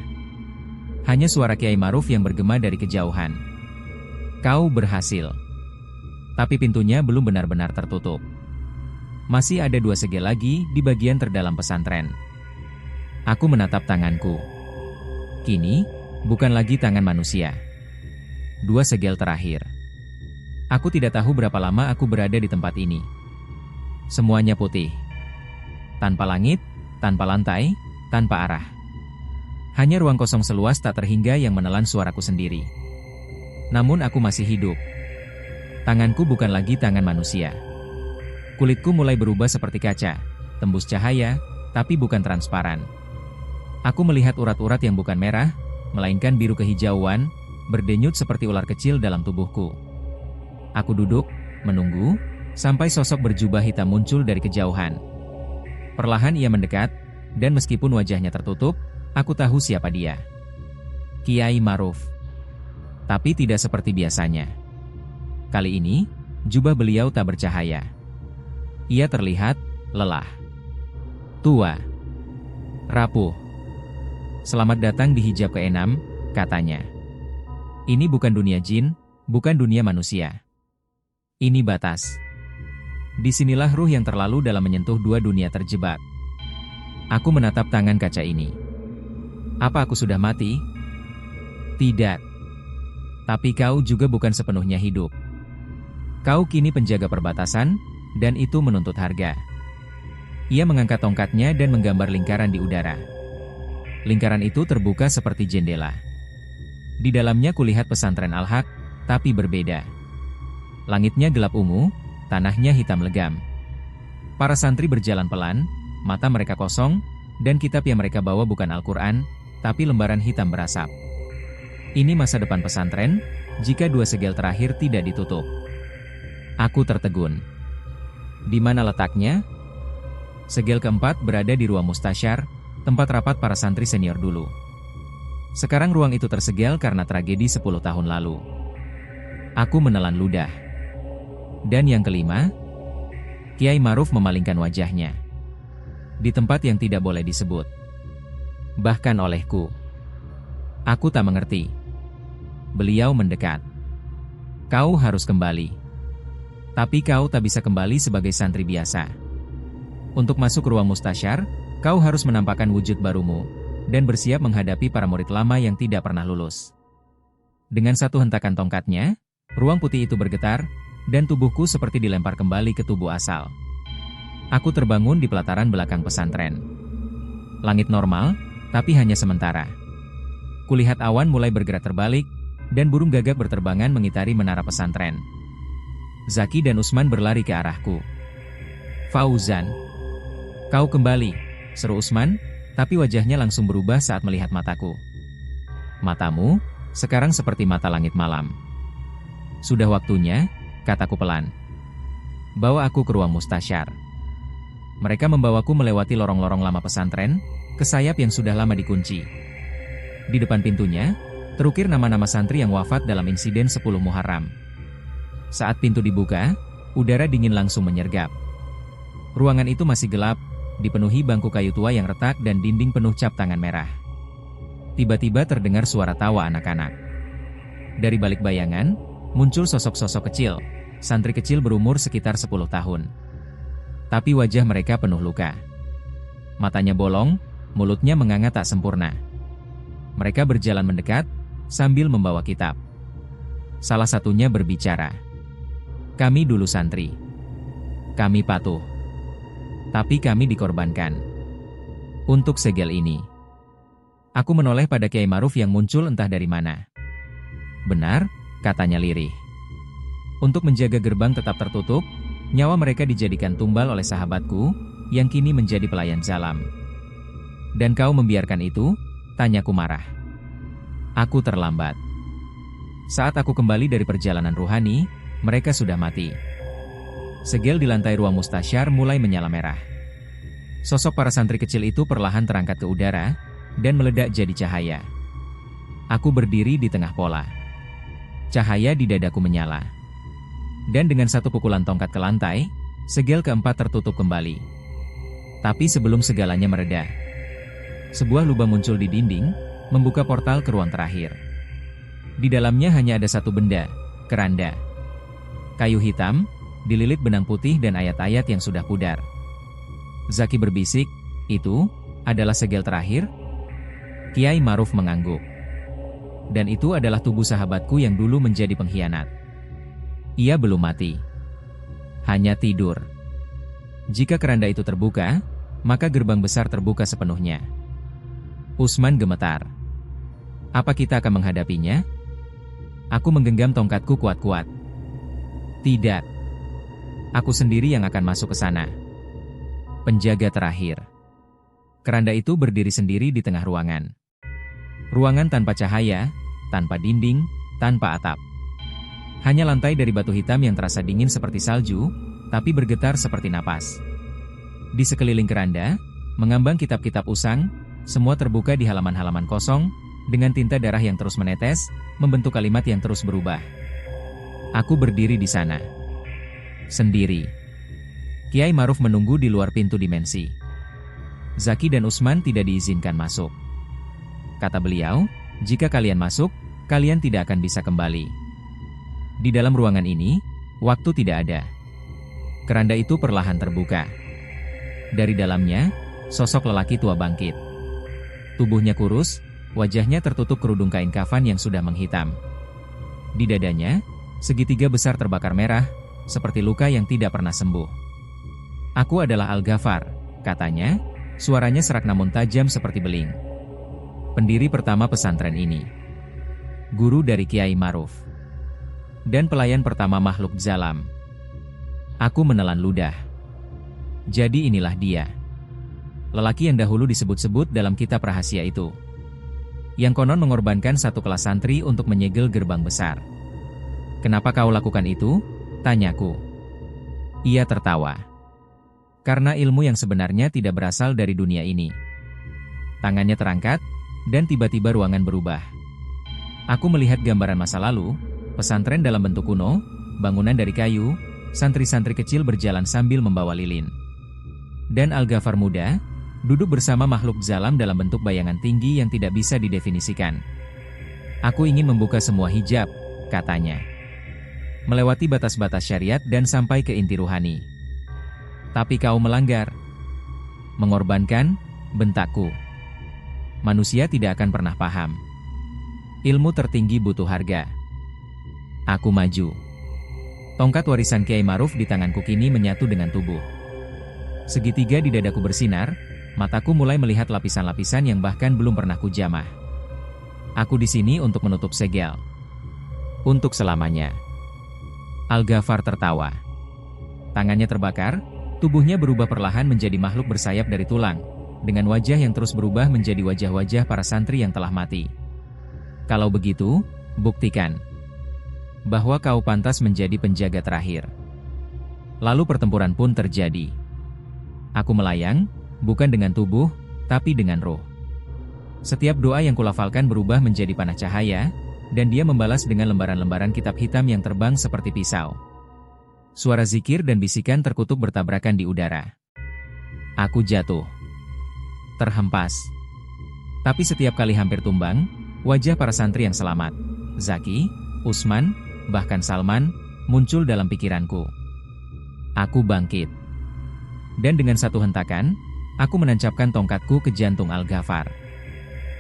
Hanya suara Kiai Maruf yang bergema dari kejauhan. "Kau berhasil." Tapi pintunya belum benar-benar tertutup. Masih ada 2 segel lagi di bagian terdalam pesantren. Aku menatap tanganku. Kini, bukan lagi tangan manusia. 2 segel terakhir. Aku tidak tahu berapa lama aku berada di tempat ini. Semuanya putih. Tanpa langit, tanpa lantai, tanpa arah. Hanya ruang kosong seluas tak terhingga yang menelan suaraku sendiri. Namun aku masih hidup. Tanganku bukan lagi tangan manusia. Kulitku mulai berubah seperti kaca, tembus cahaya, tapi bukan transparan. Aku melihat urat-urat yang bukan merah, melainkan biru kehijauan, berdenyut seperti ular kecil dalam tubuhku. Aku duduk, menunggu, sampai sosok berjubah hitam muncul dari kejauhan. Perlahan ia mendekat, dan meskipun wajahnya tertutup, aku tahu siapa dia. Kiai Maruf. Tapi tidak seperti biasanya. Kali ini, jubah beliau tak bercahaya. Ia terlihat lelah, tua, rapuh. "Selamat datang di hijab ke-6, katanya. "Ini bukan dunia jin, bukan dunia manusia. Ini batas. Disinilah ruh yang terlalu dalam menyentuh 2 dunia terjebak." Aku menatap tangan kaca ini. Apa aku sudah mati? Tidak. Tapi kau juga bukan sepenuhnya hidup. Kau kini penjaga perbatasan, dan itu menuntut harga. Ia mengangkat tongkatnya dan menggambar lingkaran di udara. Lingkaran itu terbuka seperti jendela. Di dalamnya kulihat pesantren Al-Haq, tapi berbeda. Langitnya gelap ungu, tanahnya hitam legam. Para santri berjalan pelan, mata mereka kosong, dan kitab yang mereka bawa bukan Al-Quran, tapi lembaran hitam berasap. Ini masa depan pesantren, jika 2 segel terakhir tidak ditutup. Aku tertegun. Di mana letaknya? Segel keempat berada di ruang mustasyar, tempat rapat para santri senior dulu. Sekarang ruang itu tersegel karena tragedi 10 tahun lalu. Aku menelan ludah. Dan yang kelima, Kiai Maruf memalingkan wajahnya. Di tempat yang tidak boleh disebut. Bahkan olehku. Aku tak mengerti. Beliau mendekat. "Kau harus kembali. Tapi kau tak bisa kembali sebagai santri biasa. Untuk masuk ruang mustasyar, kau harus menampakkan wujud barumu, dan bersiap menghadapi para murid lama yang tidak pernah lulus. Dengan satu hentakan tongkatnya, ruang putih itu bergetar, dan tubuhku seperti dilempar kembali ke tubuh asal. Aku terbangun di pelataran belakang pesantren. Langit normal, tapi hanya sementara. Kulihat awan mulai bergerak terbalik, dan burung gagak berterbangan mengitari menara pesantren. Zaki dan Usman berlari ke arahku. "Fauzan, kau kembali," seru Usman, tapi wajahnya langsung berubah saat melihat mataku. "Matamu sekarang seperti mata langit malam." "Sudah waktunya," kataku pelan. "Bawa aku ke ruang mustasyar." Mereka membawaku melewati lorong-lorong lama pesantren, ke sayap yang sudah lama dikunci. Di depan pintunya, terukir nama-nama santri yang wafat dalam insiden 10 Muharram. Saat pintu dibuka, udara dingin langsung menyergap. Ruangan itu masih gelap, dipenuhi bangku kayu tua yang retak dan dinding penuh cap tangan merah. Tiba-tiba terdengar suara tawa anak-anak. Dari balik bayangan, muncul sosok-sosok kecil, santri kecil berumur sekitar 10 tahun. Tapi wajah mereka penuh luka. Matanya bolong, mulutnya menganga tak sempurna. Mereka berjalan mendekat, sambil membawa kitab. Salah satunya berbicara. "Kami dulu santri. Kami patuh. Tapi kami dikorbankan untuk segel ini." Aku menoleh pada Kiai Maruf yang muncul entah dari mana. "Benar," katanya lirih. "Untuk menjaga gerbang tetap tertutup, nyawa mereka dijadikan tumbal oleh sahabatku, yang kini menjadi pelayan zalam. Dan kau membiarkan itu?" tanyaku marah. Aku terlambat. Saat aku kembali dari perjalanan ruhani, mereka sudah mati. Segel di lantai ruang mustasyar mulai menyala merah. Sosok para santri kecil itu perlahan terangkat ke udara, dan meledak jadi cahaya. Aku berdiri di tengah pola. Cahaya di dadaku menyala. Dan dengan satu pukulan tongkat ke lantai, segel keempat tertutup kembali. Tapi sebelum segalanya mereda, sebuah lubang muncul di dinding, membuka portal ke ruang terakhir. Di dalamnya hanya ada satu benda, keranda. Kayu hitam, dililit benang putih dan ayat-ayat yang sudah pudar. Zaki berbisik, "Itu adalah segel terakhir?" Kiai Maruf mengangguk. "Dan itu adalah tubuh sahabatku yang dulu menjadi pengkhianat. Ia belum mati. Hanya tidur. Jika keranda itu terbuka, maka gerbang besar terbuka sepenuhnya." Usman gemetar. "Apa kita akan menghadapinya?" Aku menggenggam tongkatku kuat-kuat. "Tidak. Aku sendiri yang akan masuk ke sana. Penjaga terakhir." Keranda itu berdiri sendiri di tengah ruangan. Ruangan tanpa cahaya, tanpa dinding, tanpa atap. Hanya lantai dari batu hitam yang terasa dingin seperti salju, tapi bergetar seperti napas. Di sekeliling keranda, mengambang kitab-kitab usang, semua terbuka di halaman-halaman kosong, dengan tinta darah yang terus menetes, membentuk kalimat yang terus berubah. Aku berdiri di sana. Sendiri. Kiai Maruf menunggu di luar pintu dimensi. Zaki dan Usman tidak diizinkan masuk. Kata beliau, "Jika kalian masuk, kalian tidak akan bisa kembali." Di dalam ruangan ini, waktu tidak ada. Keranda itu perlahan terbuka. Dari dalamnya, sosok lelaki tua bangkit. Tubuhnya kurus, wajahnya tertutup kerudung kain kafan yang sudah menghitam. Di dadanya, segitiga besar terbakar merah, seperti luka yang tidak pernah sembuh. "Aku adalah Al-Ghafar," katanya, suaranya serak namun tajam seperti beling. "Pendiri pertama pesantren ini. Guru dari Kiai Maruf. Dan pelayan pertama makhluk zalam." Aku menelan ludah. Jadi inilah dia. Lelaki yang dahulu disebut-sebut dalam kitab rahasia itu. Yang konon mengorbankan satu kelas santri untuk menyegel gerbang besar. "Kenapa kau lakukan itu?" tanyaku. Ia tertawa. "Karena ilmu yang sebenarnya tidak berasal dari dunia ini." Tangannya terangkat, dan tiba-tiba ruangan berubah. Aku melihat gambaran masa lalu, pesantren dalam bentuk kuno, bangunan dari kayu, santri-santri kecil berjalan sambil membawa lilin. Dan Al-Ghafar muda, duduk bersama makhluk zalam dalam bentuk bayangan tinggi yang tidak bisa didefinisikan. "Aku ingin membuka semua hijab," katanya. "Melewati batas-batas syariat dan sampai ke inti ruhani. Tapi kau melanggar." "Mengorbankan?" bentakku. manusia tidak akan pernah paham. Ilmu tertinggi butuh harga. Aku maju. Tongkat warisan Kiai Maruf di tanganku kini menyatu dengan tubuh. Segitiga di dadaku bersinar, mataku mulai melihat lapisan-lapisan yang bahkan belum pernah kujamah. Aku di sini untuk menutup segel. Untuk selamanya. Al-Ghafar tertawa. Tangannya terbakar, tubuhnya berubah perlahan menjadi makhluk bersayap dari tulang, dengan wajah yang terus berubah menjadi wajah-wajah para santri yang telah mati. Kalau begitu, buktikan bahwa kau pantas menjadi penjaga terakhir. Lalu pertempuran pun terjadi. Aku melayang, bukan dengan tubuh, tapi dengan roh. Setiap doa yang kulafalkan berubah menjadi panah cahaya, dan dia membalas dengan lembaran-lembaran kitab hitam yang terbang seperti pisau. Suara zikir dan bisikan terkutuk bertabrakan di udara. Aku jatuh. Terhempas. Tapi setiap kali hampir tumbang, wajah para santri yang selamat, Zaki, Usman, bahkan Salman, muncul dalam pikiranku. Aku bangkit. Dan dengan satu hentakan, aku menancapkan tongkatku ke jantung Al-Ghafar.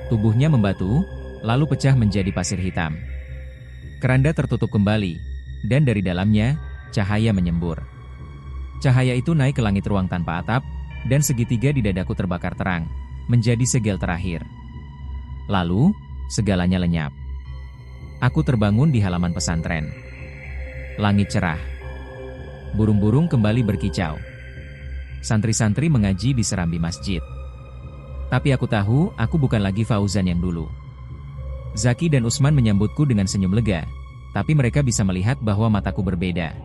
Tubuhnya membatu, lalu pecah menjadi pasir hitam. Keranda tertutup kembali, dan dari dalamnya, cahaya menyembur. Cahaya itu naik ke langit ruang tanpa atap, dan segitiga di dadaku terbakar terang, menjadi segel terakhir. Lalu, segalanya lenyap. Aku terbangun di halaman pesantren. Langit cerah. Burung-burung kembali berkicau. Santri-santri mengaji di serambi masjid. Tapi aku tahu, aku bukan lagi Fauzan yang dulu. Zaki dan Usman menyambutku dengan senyum lega, tapi mereka bisa melihat bahwa mataku berbeda.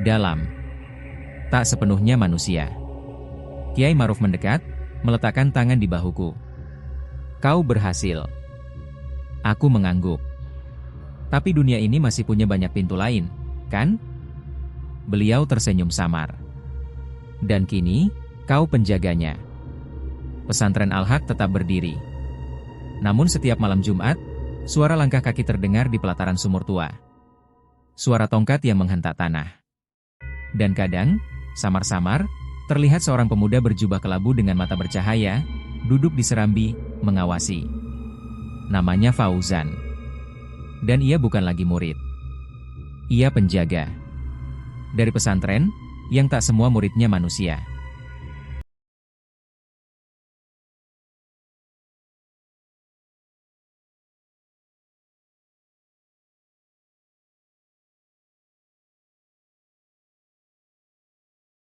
Dalam. Tak sepenuhnya manusia. Kiai Maruf mendekat, meletakkan tangan di bahuku. Kau berhasil. Aku mengangguk. Tapi dunia ini masih punya banyak pintu lain, kan? Beliau tersenyum samar. Dan kini, kau penjaganya. Pesantren Al-Haq tetap berdiri. Namun setiap malam Jumat, suara langkah kaki terdengar di pelataran sumur tua. Suara tongkat yang menghentak tanah. Dan kadang, samar-samar, terlihat seorang pemuda berjubah kelabu dengan mata bercahaya, duduk di serambi, mengawasi. Namanya Fauzan. Dan ia bukan lagi murid. Ia penjaga. Dari pesantren, yang tak semua muridnya manusia.